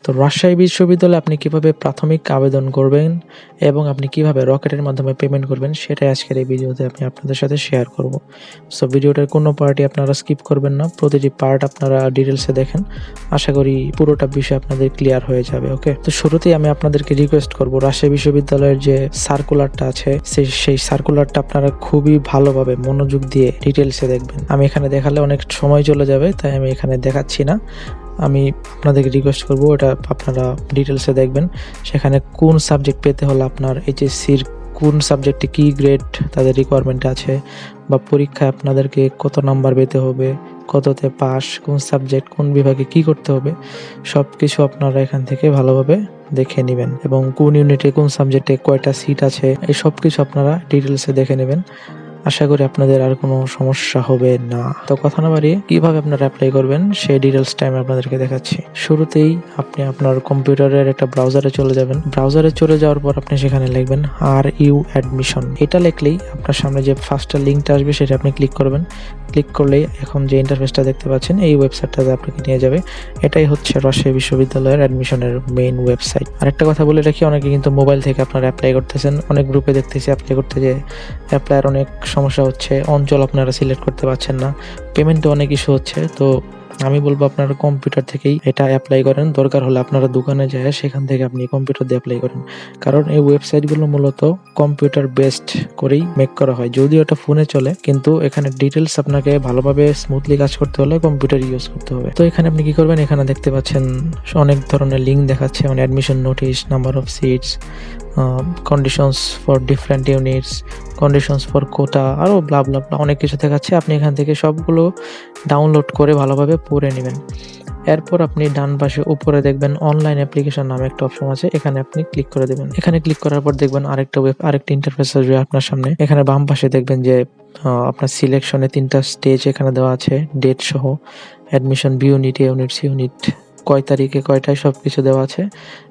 তো রাজশাহী বিশ্ববিদ্যালয়ে আপনি কিভাবে প্রাথমিক আবেদন করবেন এবং আপনি কিভাবে রকেটের মাধ্যমে পেমেন্ট করবেন সেটাই আজকের এই ভিডিওতে আমি আপনাদের সাথে শেয়ার করব। সো ভিডিওটার কোনো পার্টই আপনারা স্কিপ করবেন না, প্রতিটি পার্ট আপনারা ডিটেলসে দেখেন। আশা করি পুরোটা বিষয় আপনাদের ক্লিয়ার হয়ে যাবে। ওকে, তো শুরুতেই আমি আপনাদেরকে রিকোয়েস্ট করব, রাজশাহী বিশ্ববিদ্যালয়ের যে সার্কুলারটা আছে সেই সার্কুলারটা আপনারা খুবই ভালোভাবে মনোযোগ দিয়ে ডিটেলসে দেখবেন। আমি এখানে দেখালে অনেক সময় চলে যাবে, তাই আমি এখানে দেখাচ্ছি না। আমি আপনাদেরকে রিকোয়েস্ট করব এটা আপনারা ডিটেলসে দেখবেন। সেখানে কোন সাবজেক্ট পেতে হলে আপনার এইচএসসির কোন সাবজেক্টে কী গ্রেড তাদের রিকোয়ারমেন্ট আছে, বা পরীক্ষায় আপনাদেরকে কত নাম্বার পেতে হবে, কততে পাস, কোন সাবজেক্ট কোন বিভাগে কি করতে হবে, সব কিছু আপনারা এখান থেকে ভালোভাবে দেখে নেবেন। এবং কোন ইউনিটে কোন সাবজেক্টে কয়টা সিট আছে এই সব কিছু আপনারা ডিটেলসে দেখে নেবেন। আশা করি আপনাদের আর কোনো সমস্যা হবে না। তো কথা না বাড়িয়ে কিভাবে আপনারা অ্যাপ্লাই করবেন সেই ডিটেলস টাইম আপনাদেরকে দেখাচ্ছি। শুরুতেই আপনি আপনার কম্পিউটারের একটা ব্রাউজারে চলে যাবেন। ব্রাউজারে চলে যাওয়ার পর আপনি সেখানে লিখবেন RU অ্যাডমিশন। এটা লিখলেই আপনার সামনে যে ফার্স্ট লিঙ্কটা আসবে সেটা আপনি ক্লিক করবেন। ক্লিক করলেই এখন যে ইন্টারফেসটা দেখতে পাচ্ছেন এই ওয়েবসাইটটাতে আপনাকে নিয়ে যাবে। এটাই হচ্ছে রাজশাহী বিশ্ববিদ্যালয়ের অ্যাডমিশনের মেইন ওয়েবসাইট। আরেকটা কথা বলে রাখি, অনেকে কিন্তু মোবাইল থেকে আপনারা অ্যাপ্লাই করতেছেন। অনেক গ্রুপে দেখতেছি অ্যাপ্লাই করতে যে অ্যাপ্লাইয়ের অনেক সমস্যা হচ্ছে, অঞ্চল আপনারা সিলেক্ট করতে পারছেন না, পেমেন্টে অনেক ইস্যু হচ্ছে। তো আমি বলবো আপনারা কম্পিউটার থেকেই এটা অ্যাপ্লাই করেন। দরকার হলে আপনারা দোকানে যায় সেখান থেকে আপনি কম্পিউটার দিয়ে অ্যাপ্লাই করেন, কারণ এই ওয়েবসাইটগুলো মূলত কম্পিউটার বেসড করেই মেক করা হয়। যদিও এটা ফোনে চলে, কিন্তু এখানে ডিটেলস আপনাকে ভালোভাবে স্মুথলি কাজ করতে হলে কম্পিউটার ইউজ করতে হবে। তো এখানে আপনি কি করবেন, এখানে দেখতে পাচ্ছেন অনেক ধরনের লিঙ্ক দেখাচ্ছে, মানে admission notice, number of seats, conditions for different units, conditions for quota, আরও ব্লা ব্লা ব্লা অনেক কিছু দেখাচ্ছে। আপনি এখান থেকে সবগুলো ডাউনলোড করে ভালোভাবে পড়ে নেবেন। এরপর আপনি ডান পাশে উপরে দেখবেন অনলাইন অ্যাপ্লিকেশন নামে একটা অপশন আছে, এখানে আপনি ক্লিক করে দেবেন। এখানে ক্লিক করার পর দেখবেন আরেকটা ইন্টারফেস আসবে আপনার সামনে। এখানে বাম পাশে দেখবেন যে আপনার সিলেকশনে 3টা স্টেজ এখানে দেওয়া আছে, ডেট সহ, অ্যাডমিশন বি ইউনিট, এ ইউনিট, সি ইউনিট, কয় তারিখে কয়টায় সব কিছু দেওয়া আছে,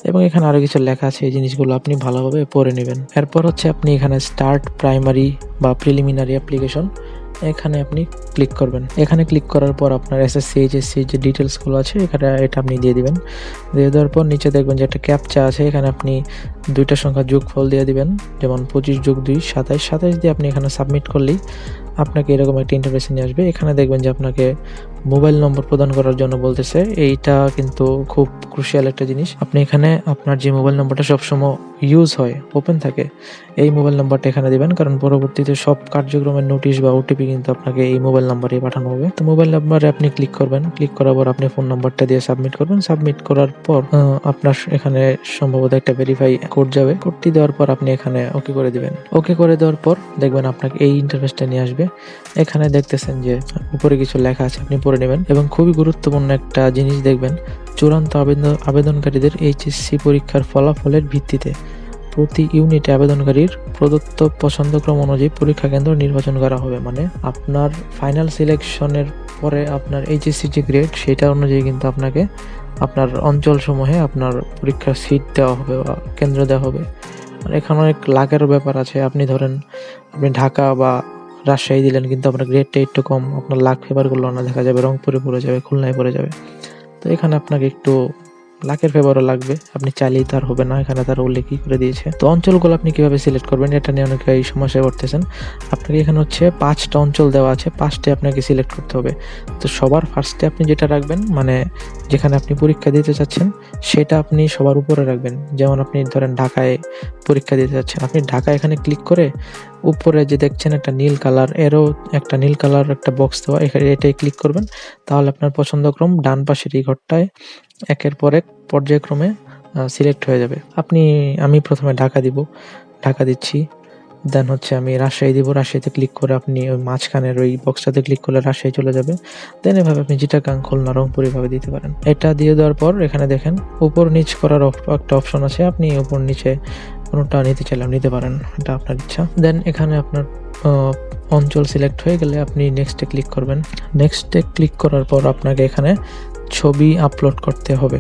এবং এখানে আরও কিছু লেখা আছে। এই জিনিসগুলো আপনি ভালোভাবে পড়ে নেবেন। এরপর হচ্ছে আপনি এখানে স্টার্ট প্রাইমারি বা প্রিলিমিনারি অ্যাপ্লিকেশন, এখানে আপনি ক্লিক করবেন। এখানে ক্লিক করার পর আপনার এসএসসি এইচএসসি যে ডিটেলসগুলো আছে এটা আপনি দিয়ে দিবেন। দিয়ে দেওয়ার পর নিচে দেখবেন যে একটা ক্যাপচা আছে, এখানে আপনি 2টা সংখ্যা যোগফল দিয়ে দিবেন, যেমন 25 + 2 = 27। 27 দিয়ে আপনি এখানে সাবমিট করলেই আপনাকে এরকম একটা ইন্টারফেসে নিয়ে আসবে। এখানে দেখবেন যে আপনাকে মোবাইল নম্বর প্রদান করার জন্য বলতেছে। এইটা কিন্তু খুব ক্রুশিয়াল একটা জিনিস। আপনি এখানে আপনার যে মোবাইল নম্বরটা সবসময় ইউজ হয়, ওপেন থাকে, এই মোবাইল নাম্বারটা এখানে দিবেন, কারণ পরবর্তীতে সব কার্যক্রমের নোটিশ বা ওটিপি কিন্তু আপনাকে এই মোবাইল নাম্বারে পাঠানো হবে। তো মোবাইল নাম্বারে আপনি ক্লিক করবেন। ক্লিক করার পর আপনি ফোন নাম্বারটা দিয়ে সাবমিট করবেন। সাবমিট করার পর আপনার এখানে সম্ভবত একটা ভেরিফাই কোড যাবে। কোডটি দেওয়ার পর আপনি এখানে ওকে করে দিবেন। ওকে করে দেওয়ার পর দেখবেন আপনাকে এই ইন্টারফেসটা নিয়ে আসবে। এখানে দেখতেছেন যে উপরে কিছু লেখা আছে, আপনি পড়ে নেবেন। এবং খুবই গুরুত্বপূর্ণ একটা জিনিস দেখবেন, চূড়ান্ত আবেদনকারীদের এইচএসসি পরীক্ষার ফলাফলের ভিত্তিতে প্রতি ইউনিটে আবেদনকারীর প্রদত্ত পছন্দক্রম অনুযায়ী পরীক্ষা কেন্দ্র নির্বাচন করা হবে। মানে আপনার ফাইনাল সিলেকশনের পরে আপনার এইচএসসি যে গ্রেড সেটা অনুযায়ী কিন্তু আপনাকে আপনার অঞ্চল সমূহে আপনার পরীক্ষার সিট দেওয়া হবে বা কেন্দ্র দেওয়া হবে। মানে এখানে অনেক লাখেরও ব্যাপার আছে। আপনি ধরেন আপনি ঢাকা বা রাজশাহী দিলেন, কিন্তু আপনার গ্রেডটা একটু কম, আপনার লাখ ফেভার করলো না, দেখা যাবে রংপুরে পড়ে যাবে, খুলনায় পড়ে যাবে। তো এখানে আপনাকে একটু লাখের ফেভারও লাগবে, আপনি চাইলেই তার হবে না, এখানে তার উল্লেখই করে দিয়েছে। তো অঞ্চলগুলো আপনি কিভাবে সিলেক্ট করবেন এটা নিয়ে অনেকে এই সমস্যায় পড়তেছেন। আপনাকে এখানে হচ্ছে 5টা অঞ্চল দেওয়া আছে, 5টে আপনাকে সিলেক্ট করতে হবে। তো সবার ফার্স্টে আপনি যেটা রাখবেন, মানে যেখানে আপনি পরীক্ষা দিতে চাচ্ছেন সেটা আপনি সবার উপরে রাখবেন। যেমন আপনি ধরেন ঢাকায় পরীক্ষা দিতে চাচ্ছেন, আপনি ঢাকা এখানে ক্লিক করে উপরে যে দেখছেন একটা নীল কালার একটা বক্স দেওয়া, এটাই ক্লিক করবেন। তাহলে আপনার পছন্দক্রম ডান পাশের এই ঘরটায় একের পর এক পর্যায়ক্রমে সিলেক্ট হয়ে যাবে। আমি প্রথমে ঢাকা দিচ্ছি, দেন হচ্ছে আমি রাজশাহী দিব। রাজশাহীতে ক্লিক করে আপনি ওই মাঝখানের ওই বক্সটাতে ক্লিক করলে রাজশাহী চলে যাবে। দেন এভাবে আপনি চিটাগাং, খুলনা, রংপুর এভাবে দিতে পারেন। এটা দিয়ে দেওয়ার পর এখানে দেখেন উপর নিচ করার একটা অপশন আছে, আপনি উপর নিচে কোনোটা নিতে চাইলেও নিতে পারেন, এটা আপনার ইচ্ছা। দেন এখানে আপনার অঞ্চল সিলেক্ট হয়ে গেলে আপনি নেক্সটে ক্লিক করবেন। নেক্সটে ক্লিক করার পর আপনাকে এখানে ছবি আপলোড করতে হবে।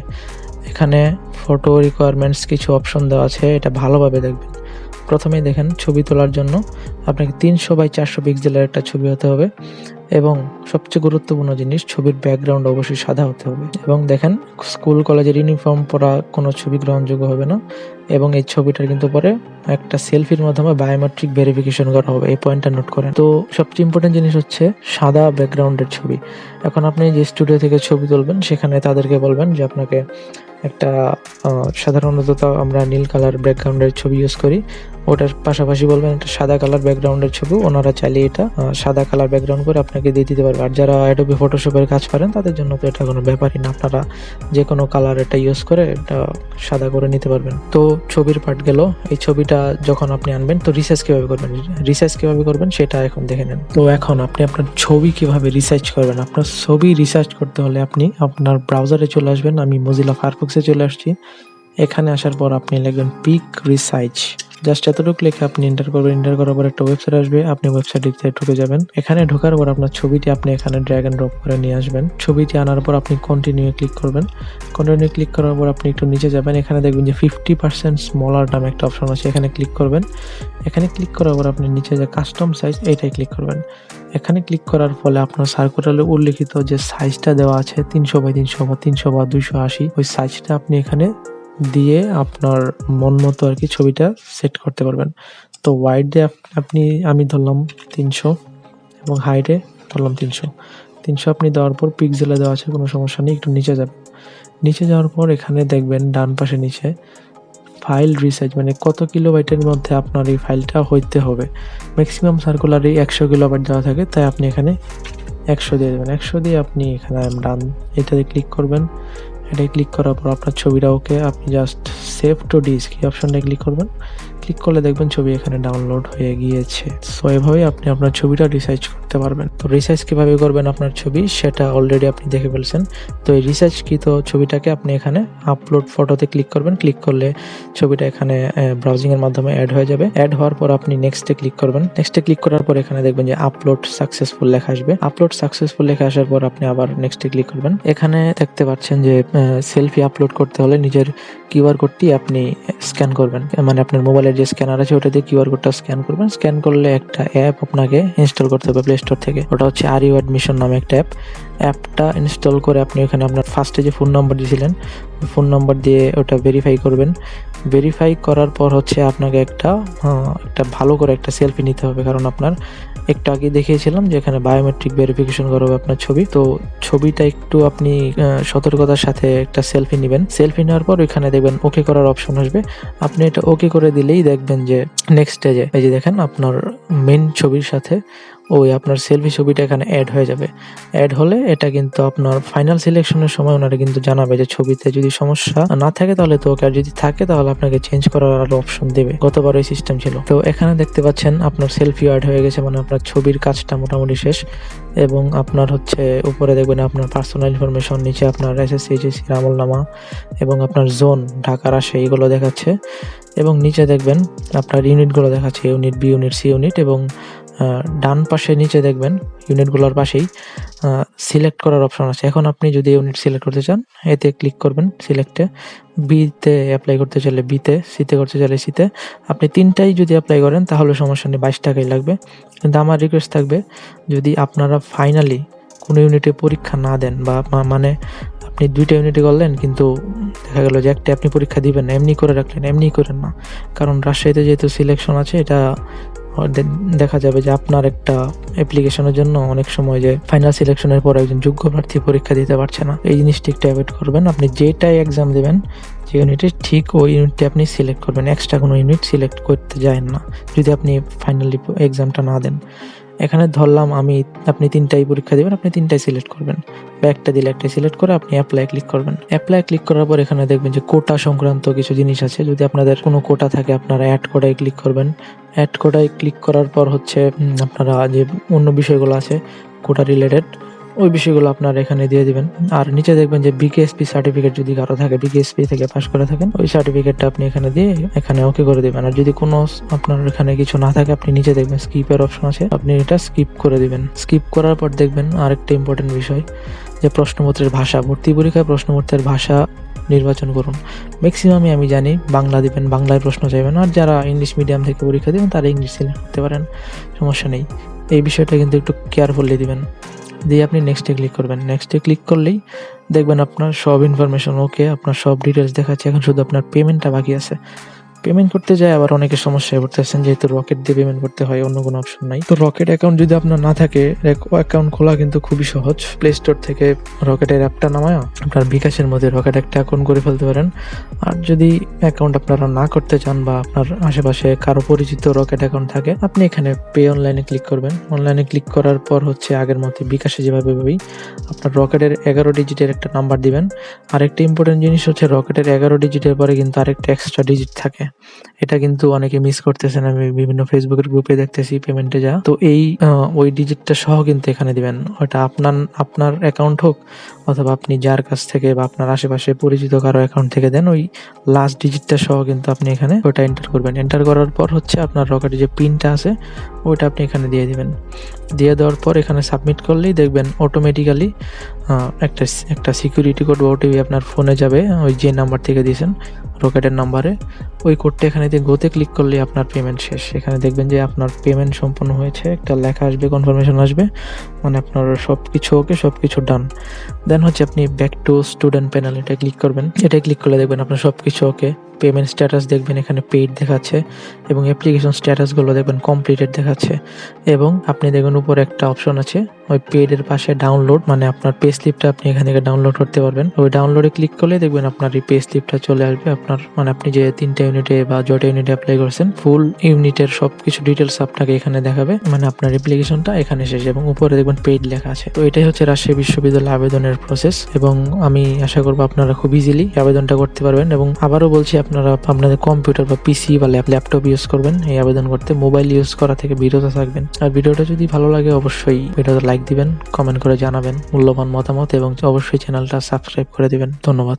এখানে ফটো রিকোয়ারমেন্টস কিছু অপশন দেওয়া আছে, এটা ভালোভাবে দেখবেন। প্রথমেই দেখেন ছবি তোলার জন্য আপনাকে 300x400 পিক্সেলের একটা ছবি হতে হবে এবং সবচেয়ে গুরুত্বপূর্ণ জিনিস, ছবির ব্যাকগ্রাউন্ড অবশ্যই সাদা হতে হবে। এবং দেখেন স্কুল কলেজের ইউনিফর্ম পরা কোনো ছবি গ্রহণযোগ্য হবে না এবং এই ছবিটার কিন্তু পরে একটা সেলফির মাধ্যমে বায়োমেট্রিক ভেরিফিকেশন করা হবে, এই পয়েন্টটা নোট করেন। তো সবচেয়ে ইম্পর্টেন্ট জিনিস হচ্ছে সাদা ব্যাকগ্রাউন্ডের ছবি। এখন আপনি যে স্টুডিও থেকে ছবি তুলবেন সেখানে তাদেরকে বলবেন যে আপনাকে একটা সাধারণত আমরা নীল কালার ব্যাকগ্রাউন্ডের ছবি ইউজ করি, ওটার পাশাপাশি বলবেন একটা সাদা কালার ব্যাকগ্রাউন্ডের ছবি, ওনারা চাইলে এটা সাদা কালার ব্যাকগ্রাউন্ড করে আপনাকে দিয়ে দিতে পারবে। আর যারা অ্যাডোবি ফটোশপের কাজ পারেন তাদের জন্য তো এটা কোনো ব্যাপারই না, আপনারা যে কোনো কালার এটা ইউজ করে এটা সাদা করে নিতে পারবেন। তো ছবির পার্ট গেল। এই ছবিটা যখন আপনি আনবেন তো রিসার্চ কিভাবে করবেন সেটা এখন দেখে নেন। তো এখন আপনি আপনার ছবি কিভাবে রিসার্চ করবেন, আপনার ছবি রিসার্চ করতে হলে আপনি আপনার ব্রাউজারে চলে আসবেন। আমি মোজিলা ফায়ারফক্সে চলে আসছি। এখানে আসার পর আপনি লিখবেন পিক রিসার্চ, জাস্ট এতটুকু লিখে আপনি এন্টার করবেন। এন্টার করার পর একটা ওয়েবসাইট আসবে, আপনি ওয়েবসাইটে ঢুকে যাবেন। এখানে ঢোকার পর আপনার ছবিটি আপনি এখানে ড্র্যাগ এন্ড ড্রপ করে নিয়ে আসবেন। ছবিটি আনার পর আপনি কন্টিনিউ ক্লিক করবেন। কন্টিনিউ ক্লিক করার পর আপনি একটু নিচে যাবেন, এখানে দেখবেন যে 50% স্মলার নামে একটা অপশন আছে, এখানে ক্লিক করবেন। এখানে ক্লিক করার পর আপনি নিচে যে কাস্টম সাইজ এইটাই ক্লিক করবেন। এখানে ক্লিক করার ফলে আপনার সার্কুলারে উল্লেখিত যে সাইজটা দেওয়া আছে 300x300 বা 300x280, ওই সাইজটা আপনি এখানে দিয়ে আপনার মন মতো আর কি ছবিটা সেট করতে পারবেন। তো ওয়াইডে আমি ধরলাম 300 এবং হাইটে ধরলাম 300 আপনি দেওয়ার পর পিক্সেলে দেওয়া আছে, কোনো সমস্যা নেই। একটু নিচে যাবেন, নিচে যাওয়ার পর এখানে দেখবেন ডান পাশে নিচে ফাইল রিসাইজ, মানে কত কিলোবাইটের মধ্যে আপনার এই ফাইলটা হইতে হবে। ম্যাক্সিমাম সার্কুলারে 100 কিলোবাইট দেওয়া থাকে, তাই আপনি এখানে 100 দিয়ে দেবেন। 100 দিয়ে আপনি এখানে ডান এটাতে ক্লিক করবেন। এটাই ক্লিক করার পর আপনার ছবিটা ওকে, আপনি জাস্ট সেভ টু ডিস্ক এই অপশনটা ক্লিক করবেন। ক্লিক করলে দেখবেন ছবি এখানে ডাউনলোড হয়ে গিয়েছে। সো এভাবেই আপনি আপনার ছবিটা রিসার্চ করতে পারবেন। তো রিসার্চ কিভাবে করবেন আপনার ছবি সেটা অলরেডি আপনি দেখে ফেলছেন। তো এই রিসার্চকৃত ছবিটাকে আপনি এখানে আপলোড ফটোতে ক্লিক করবেন। ক্লিক করলে ছবিটা এখানে ব্রাউজিং এর মাধ্যমে অ্যাড হয়ে যাবে। অ্যাড হওয়ার পর আপনি নেক্সটে ক্লিক করবেন। নেক্সটে ক্লিক করার পর এখানে দেখবেন যে আপলোড সাকসেসফুল লেখা আসবে। আপলোড সাকসেসফুল লেখা আসার পর আপনি আবার নেক্সটে ক্লিক করবেন। এখানে দেখতে পাচ্ছেন যে সেলফি আপলোড করতে হলে নিজের কিউআর কোডটি আপনি স্ক্যান করবেন, মানে আপনার মোবাইলের যে স্ক্যানার আছে ওটা দিয়ে কিউআর কোডটা স্ক্যান করবেন। স্ক্যান করলে একটা অ্যাপ আপনাকে ইনস্টল করতে হবে প্লে স্টোর থেকে, ওটা হচ্ছে আরইউ অ্যাডমিশন নামে একটা অ্যাপ। অ্যাপটা ইনস্টল করে আপনি ওখানে আপনার ফার্স্টে যে ফোন নাম্বার দিয়েছিলেন ওই ফোন নাম্বার দিয়ে ওটা ভেরিফাই করবেন। ভেরিফাই করার পর হচ্ছে আপনাকে একটা ভালো করে একটা সেলফি নিতে হবে, কারণ আপনার একটু আগে দেখিয়েছিলাম যে এখানে বায়োমেট্রিক ভেরিফিকেশন করা হবে আপনার ছবি। তো ছবিটা একটু আপনি সতর্কতার সাথে একটা সেলফি নেবেন। সেলফি নেওয়ার পর এখানে দেখবেন ওকে করার অপশন আসবে, আপনি এটা ওকে করে দিলেই দেখবেন যে নেক্সট স্টেজে এই যে দেখেন আপনার মেন ছবির সাথে ওই আপনার সেলফি ছবিটা এখানে অ্যাড হয়ে যাবে। অ্যাড হলে এটা কিন্তু আপনার ফাইনাল সিলেকশনের সময় ওনারা কিন্তু জানাবে যে ছবিতে যদি সমস্যা না থাকে তাহলে তো ওকে, আর যদি থাকে তাহলে আপনাকে চেঞ্জ করার আরো অপশন দেবে। গতবার ওই সিস্টেম ছিল। তো এখানে দেখতে পাচ্ছেন আপনার সেলফি অ্যাড হয়ে গেছে, মানে আপনার ছবির কাজটা মোটামুটি শেষ। এবং আপনার হচ্ছে উপরে দেখবেন আপনার পার্সোনাল ইনফরমেশন, নিচে আপনার এসএসসি এইচএসসির আমলনামা এবং আপনার জোন ঢাকার আসে এইগুলো দেখাচ্ছে। এবং নিচে দেখবেন আপনার ইউনিটগুলো দেখাচ্ছে, unit B, unit C unit. এবং ডান পাশে নিচে দেখবেন ইউনিটগুলোর পাশেই সিলেক্ট করার অপশন আছে। এখন আপনি যদি ইউনিট সিলেক্ট করতে চান এতে ক্লিক করবেন সিলেক্টে। বিতে অ্যাপ্লাই করতে চাইলে বিতে, সিতে করতে চাইলে সিতে। আপনি তিনটাই যদি অ্যাপ্লাই করেন তাহলে সমস্যা নেই, 22 টাকাই লাগবে। কিন্তু আমার রিকোয়েস্ট থাকবে যদি আপনারা ফাইনালি কোনো ইউনিটে পরীক্ষা না দেন বা মানে আপনি 2টা ইউনিটে করলেন কিন্তু দেখা গেল যে একটা আপনি পরীক্ষা দিবেন না, এমনি করে রাখলেন, এমনি করেন না। কারণ রাজশাহীতে যেহেতু সিলেকশন আছে, এটা দেখা যাবে যে আপনার একটা অ্যাপ্লিকেশনের জন্য অনেক সময় যে ফাইনাল সিলেকশনের পর একজন যোগ্য প্রার্থী পরীক্ষা দিতে পারছে না। এই জিনিসটি একটু অ্যাভয়েড করবেন। আপনি যেটাই এক্সাম দেবেন যে ইউনিটে ঠিক ওই ইউনিটটি আপনি সিলেক্ট করবেন, এক্সট্রা কোনো ইউনিট সিলেক্ট করতে যাবেন না যদি আপনি ফাইনালি এক্সামটা না দেন। এখানে ধরলাম আপনি 3টাই পরীক্ষা দেবেন, আপনি 3টাই সিলেক্ট করবেন বা একটা দিলে একটাই সিলেক্ট করে আপনি অ্যাপ্লাই ক্লিক করবেন। অ্যাপ্লাই ক্লিক করার পর এখানে দেখবেন যে কোটা সংক্রান্ত কিছু জিনিস আছে। যদি আপনাদের কোনো কোটা থাকে আপনারা অ্যাড কোটায় ক্লিক করবেন। অ্যাড কোটায় ক্লিক করার পর হচ্ছে আপনারা যে অন্য বিষয়গুলো আছে কোটা রিলেটেড ওই বিষয়গুলো আপনারা এখানে দিয়ে দিবেন। আর নিচে দেখবেন যে বিকেএসপি সার্টিফিকেট যদি কারো থাকে, বিকেএসপি থেকে পাস করে থাকেন, ওই সার্টিফিকেটটা আপনি এখানে দিয়ে এখানে ওকে করে দিবেন। আর যদি কোনো আপনার এখানে কিছু না থাকে আপনি নিচে দেখবেন স্কিপের অপশন আছে, আপনি এটা স্কিপ করে দিবেন। স্কিপ করার পর দেখবেন আরেকটা ইম্পর্টেন্ট বিষয় যে প্রশ্নপত্রের ভাষা, ভর্তি পরীক্ষায় প্রশ্নপত্রের ভাষা নির্বাচন করুন। ম্যাক্সিমামই আমি জানি বাংলা দিবেন, বাংলায় প্রশ্ন চাইবেন, আর যারা ইংলিশ মিডিয়াম থেকে পরীক্ষা দিবেন তারা ইংলিশ সিলেক্ট করতে পারেন, সমস্যা নেই। এই বিষয়টা কিন্তু একটু কেয়ারফুলি দিবেন। দিয়ে আপনি নেক্সটে ক্লিক করবেন। নেক্সটে ক্লিক করলেই দেখবেন আপনার সব ইনফরমেশন ওকে, আপনার সব ডিটেলস দেখাচ্ছে। এখন শুধু আপনার পেমেন্টটা বাকি আছে। পেমেন্ট করতে যায় আবার অনেকে সমস্যায় পড়তেছেন, যেহেতু রকেট দিয়ে পেমেন্ট করতে হয়, অন্য কোনো অপশন নাই। তো রকেট অ্যাকাউন্ট যদি আপনার না থাকে, অ্যাকাউন্ট খোলা কিন্তু খুবই সহজ। প্লে স্টোর থেকে রকেটের অ্যাপটা নামায়া আপনার বিকাশের মধ্যে রকেট একটা অ্যাকাউন্ট করে ফেলতে পারেন। আর যদি অ্যাকাউন্ট আপনারা না করতে চান বা আপনার আশেপাশে কারো পরিচিত রকেট অ্যাকাউন্ট থাকে, আপনি এখানে পে অনলাইনে ক্লিক করবেন। অনলাইনে ক্লিক করার পর হচ্ছে আগের মতো বিকাশে যেভাবে আপনার রকেটের 11 ডিজিটের একটা নাম্বার দিবেন। আরেকটা ইম্পর্টেন্ট জিনিস হচ্ছে রকেটের 11 ডিজিটের পরে কিন্তু আরেকটা এক্সট্রা ডিজিট থাকে। এটা কিন্তু অনেকে মিস করতেছেন, আমি বিভিন্ন ফেসবুকের গ্রুপে দেখতেছি পেমেন্টে যা। তো এই ওই ডিজিটটা সহ কিন্তু এখানে দিবেন। ওটা আপনার অ্যাকাউন্ট হোক অথবা আপনি যার কাছ থেকে বা আপনার আশেপাশে পরিচিত কারো অ্যাকাউন্ট থেকে দেন, ওই লাস্ট ডিজিটটা সহ কিন্তু আপনি এখানে ওটা এন্টার করবেন। এন্টার করার পর হচ্ছে আপনার রকেটের যে পিনটা আছে ওইটা আপনি এখানে দিয়ে দিবেন। দিয়ে দেওয়ার পর এখানে সাবমিট করলেই দেখবেন অটোমেটিক্যালি একটা সিকিউরিটি কোড বা ওটিপি আপনার ফোনে যাবে, ওই যে নাম্বার থেকে দিয়েছেন রকেটের নাম্বারে। ওই কোডটা এখানে দিয়ে গোতে ক্লিক করলে আপনার পেমেন্ট শেষ। এখানে দেখবেন যে আপনার পেমেন্ট সম্পন্ন হয়েছে, একটা লেখা আসবে, কনফার্মেশন আসবে, মানে আপনার সব কিছু ওকে, সব কিছু ডান। দেন হচ্ছে আপনি ব্যাক টু স্টুডেন্ট প্যানেল, এটা ক্লিক করবেন। এটা ক্লিক করলে দেখবেন আপনার সব কিছু ওকে। পেমেন্ট স্ট্যাটাস দেখবেন এখানে পেইড দেখাচ্ছে, এবং অ্যাপ্লিকেশন স্ট্যাটাসগুলো দেখবেন কমপ্লিটেড দেখাচ্ছে। এবং আপনি দেখবেন উপরে একটা অপশন আছে ওই পেইডের পাশে ডাউনলোড, মানে আপনার পে স্লিপটা আপনি এখান থেকে ডাউনলোড করতে পারবেন। ওই ডাউনলোডে ক্লিক করলে দেখবেন আপনার এই পে স্লিপটা চলে আসবে। আপনার মানে আপনি যে 3টা ইউনিটে বা জয়টা ইউনিটে অ্যাপ্লাই করছেন, ফুল ইউনিটের সব কিছু ডিটেলস আপনাকে এখানে দেখাবে, মানে আপনার অ্যাপ্লিকেশনটা এখানে শেষ, এবং উপরে দেখবেন পেইড লেখা আছে। তো এটাই হচ্ছে রাজশাহী বিশ্ববিদ্যালয় আবেদনের প্রসেস, এবং আমি আশা করবো আপনারা খুব ইজিলি আবেদনটা করতে পারবেন। এবং আবারও বলছি, আপনারা আপনাদের কম্পিউটার বা পিসি বা ল্যাপটপ ইউজ করবেন এই আবেদন করতে, মোবাইল ইউজ করা থেকে বিরত থাকবেন। আর ভিডিওটা যদি ভালো লাগে অবশ্যই ভিডিওতে লাইক দিবেন, কমেন্ট করে জানাবেন মূল্যবান মতামত, এবং অবশ্যই চ্যানেলটা সাবস্ক্রাইব করে দিবেন। ধন্যবাদ।